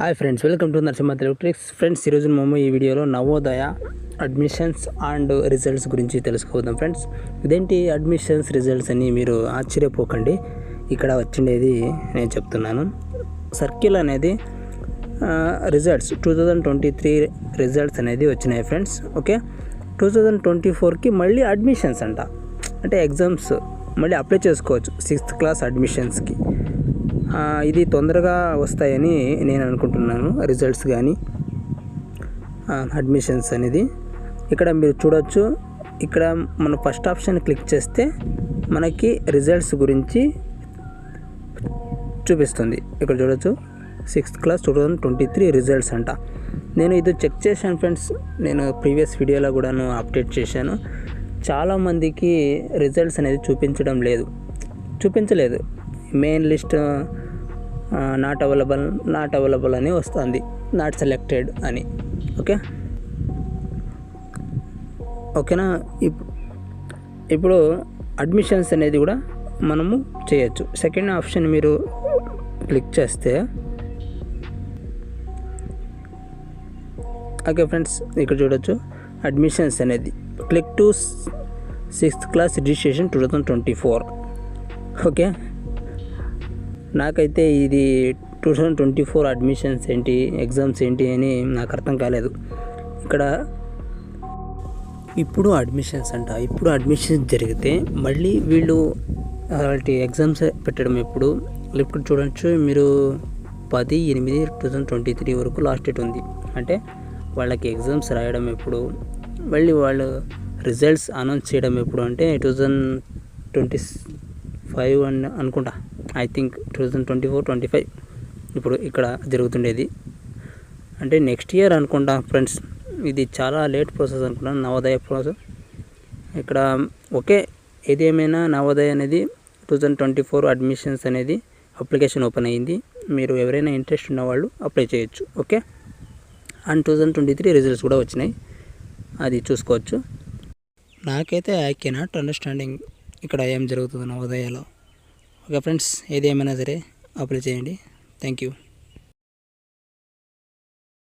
Hi friends, welcome to Narasimha electrics. Friends, ఈరోజు మేము ఈ వీడియోలో నవోదయ అడ్మిషన్స్ అండ్ రిజల్ట్స్ గురించి తెలుసుకోవద్దాం. ఫ్రెండ్స్, ఇదేంటి అడ్మిషన్స్ రిజల్ట్స్ అని మీరు ఆశ్చర్యపోకండి. ఇక్కడ వచ్చిండేది నేను చెప్తున్నాను. సర్కిల్ అనేది రిజల్ట్స్ 2023 రిజల్ట్స్ అనేది వచ్చినాయి ఫ్రెండ్స్. ఓకే, 2024కి మళ్ళీ అడ్మిషన్స్ అంట, అంటే ఎగ్జామ్స్ మళ్ళీ అప్లై చేసుకోవచ్చు 6th క్లాస్ అడ్మిషన్స్కి. ఇది తొందరగా వస్తాయని నేను అనుకుంటున్నాను, రిజల్ట్స్ కానీ అడ్మిషన్స్ అనేది. ఇక్కడ మీరు చూడొచ్చు, ఇక్కడ మన ఫస్ట్ ఆప్షన్ క్లిక్ చేస్తే మనకి రిజల్ట్స్ గురించి చూపిస్తుంది. ఇక్కడ చూడొచ్చు 6th క్లాస్ 2023 రిజల్ట్స్ అంట. నేను ఇది చెక్ చేశాను ఫ్రెండ్స్, నేను ప్రీవియస్ వీడియోలో కూడాను అప్డేట్ చేశాను. చాలామందికి రిజల్ట్స్ అనేది చూపించలేదు. మెయిన్ లిస్ట్ నాట్ అవైలబుల్ అని వస్తుంది, నాట్ సెలెక్టెడ్ అని. ఓకేనా. ఇప్పుడు అడ్మిషన్స్ అనేది కూడా మనము చేయొచ్చు. సెకండ్ ఆప్షన్ మీరు క్లిక్ చేస్తే, ఓకే ఫ్రెండ్స్, ఇక్కడ చూడొచ్చు అడ్మిషన్స్ అనేది. Click to 6th class registration 2024. Okay, నాకైతే ఇది 2024 అడ్మిషన్స్ ఏంటి, ఎగ్జామ్స్ ఏంటి అని నాకు అర్థం కాలేదు. ఇక్కడ ఇప్పుడు అడ్మిషన్స్ అంట. ఇప్పుడు అడ్మిషన్స్ జరిగితే మళ్ళీ వీళ్ళు అలాంటి ఎగ్జామ్స్ పెట్టడం ఎప్పుడు? ఇప్పుడు చూడొచ్చు మీరు 10/8/2023 వరకు లాస్ట్ డేట్ ఉంది. అంటే వాళ్ళకి ఎగ్జామ్స్ రాయడం ఎప్పుడు, మళ్ళీ వాళ్ళు రిజల్ట్స్ అనౌన్స్ చేయడం ఎప్పుడు అంటే 2025 అని అనుకుంటా. ఐ థింక్ 2024-25 ఇప్పుడు ఇక్కడ జరుగుతుండేది, అంటే నెక్స్ట్ ఇయర్ అనుకుంటా ఫ్రెండ్స్. ఇది చాలా లేట్ ప్రాసెస్ అనుకుంటాను, నవోదయ ప్రాసెస్ ఇక్కడ. ఓకే, ఏదేమైనా నవోదయ అనేది 2024 అడ్మిషన్స్ అనేది అప్లికేషన్ ఓపెన్ అయ్యింది. మీరు ఎవరైనా ఇంట్రెస్ట్ ఉన్నవాళ్ళు అప్లై చేయొచ్చు. ఓకే, అండ్ 2023 రిజల్ట్స్ కూడా వచ్చినాయి, అది చూసుకోవచ్చు. నాకైతే ఐ కెనాట్ అండర్స్టాండింగ్ ఇక్కడ ఏం జరుగుతుంది నవోదయలో. ఓకే ఫ్రెండ్స్, ఏదేమైనా సరే అప్లై చేయండి. Thank you.